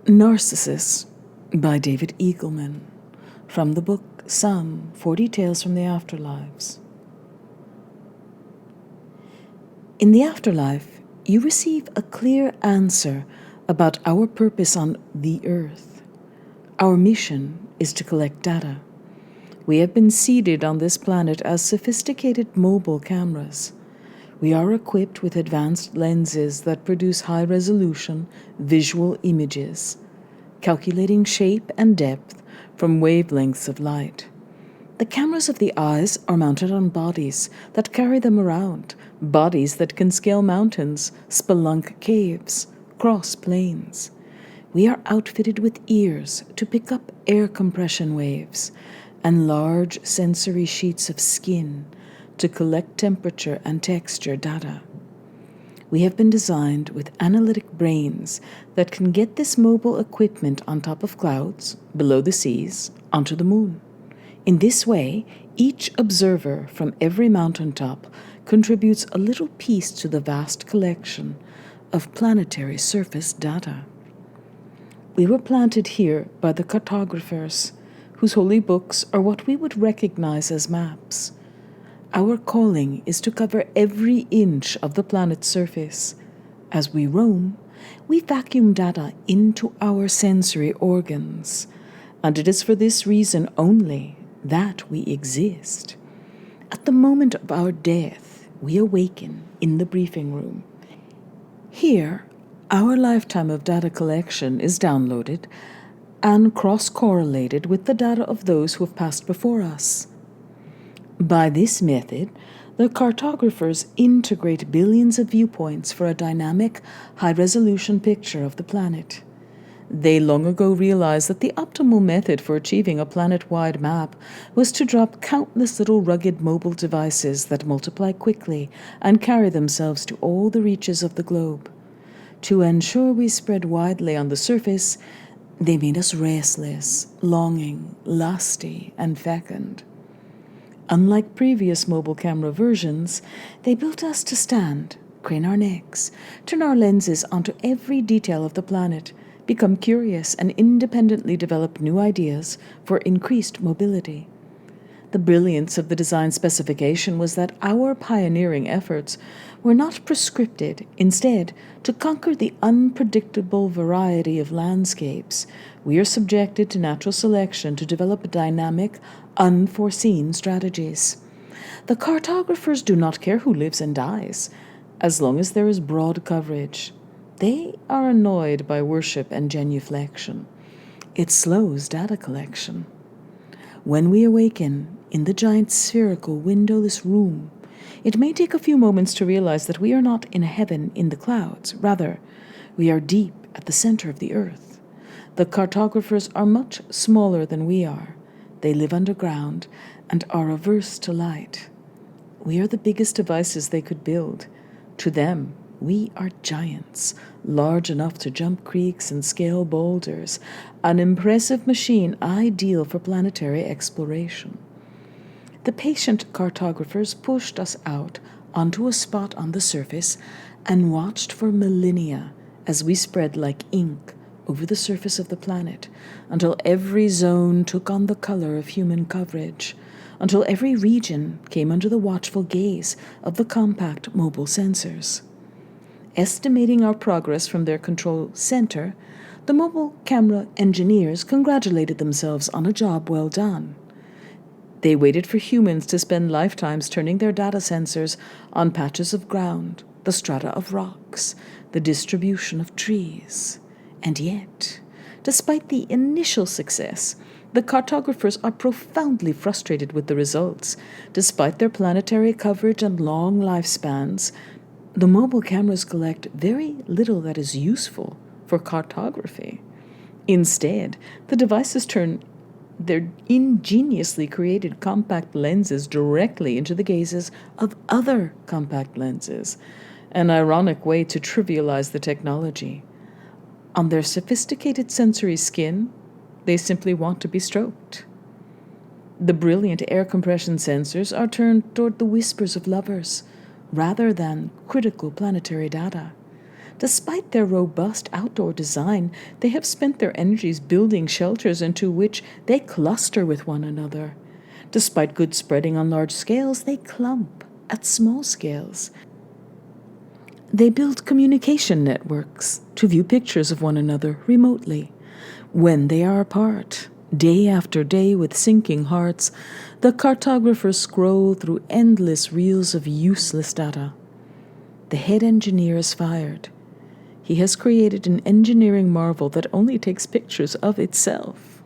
Narcissus by David Eagleman, from the book Some 40 Tales from the Afterlives. In the afterlife, you receive a clear answer about our purpose on the earth. Our mission is to collect data. We have been seeded on this planet as sophisticated mobile cameras. We are equipped with advanced lenses that produce high-resolution visual images, calculating shape and depth from wavelengths of light. The cameras of the eyes are mounted on bodies that carry them around, bodies that can scale mountains, spelunk caves, cross plains. We are outfitted with ears to pick up air compression waves and large sensory sheets of skin to collect temperature and texture data. We have been designed with analytic brains that can get this mobile equipment on top of clouds, below the seas, onto the moon. In this way, each observer from every mountaintop contributes a little piece to the vast collection of planetary surface data. We were planted here by the cartographers, whose holy books are what we would recognize as maps. Our calling is to cover every inch of the planet's surface. As we roam, we vacuum data into our sensory organs, and it is for this reason only that we exist. At the moment of our death, we awaken in the briefing room. Here, our lifetime of data collection is downloaded and cross-correlated with the data of those who have passed before us. By this method, the cartographers integrate billions of viewpoints for a dynamic, high-resolution picture of the planet. They long ago realized that the optimal method for achieving a planet-wide map was to drop countless little rugged mobile devices that multiply quickly and carry themselves to all the reaches of the globe. To ensure we spread widely on the surface, they made us restless, longing, lusty, and fecund. Unlike previous mobile camera versions, they built us to stand, crane our necks, turn our lenses onto every detail of the planet, become curious, and independently develop new ideas for increased mobility. The brilliance of the design specification was that our pioneering efforts were not prescripted. Instead, to conquer the unpredictable variety of landscapes, we are subjected to natural selection to develop dynamic, unforeseen strategies. The cartographers do not care who lives and dies, as long as there is broad coverage. They are annoyed by worship and genuflection. It slows data collection. When we awaken in the giant spherical windowless room, it may take a few moments to realize that we are not in heaven in the clouds. Rather, we are deep at the center of the earth. The cartographers are much smaller than we are. They live underground and are averse to light. We are the biggest devices they could build. To them, we are giants, large enough to jump creeks and scale boulders, an impressive machine ideal for planetary exploration. The patient cartographers pushed us out onto a spot on the surface and watched for millennia as we spread like ink over the surface of the planet, until every zone took on the color of human coverage, until every region came under the watchful gaze of the compact mobile sensors. Estimating our progress from their control center, the mobile camera engineers congratulated themselves on a job well done. They waited for humans to spend lifetimes turning their data sensors on patches of ground, the strata of rocks, the distribution of trees. And yet, despite the initial success, the cartographers are profoundly frustrated with the results. Despite their planetary coverage and long lifespans, the mobile cameras collect very little that is useful for cartography. Instead, the devices turn their ingeniously created compact lenses directly into the gazes of other compact lenses, an ironic way to trivialize the technology. On their sophisticated sensory skin, they simply want to be stroked. The brilliant air compression sensors are turned toward the whispers of lovers, rather than critical planetary data. Despite their robust outdoor design, they have spent their energies building shelters into which they cluster with one another. Despite good spreading on large scales, they clump at small scales. They build communication networks to view pictures of one another remotely. When they are apart, day after day with sinking hearts, the cartographers scroll through endless reels of useless data. The head engineer is fired. He has created an engineering marvel that only takes pictures of itself.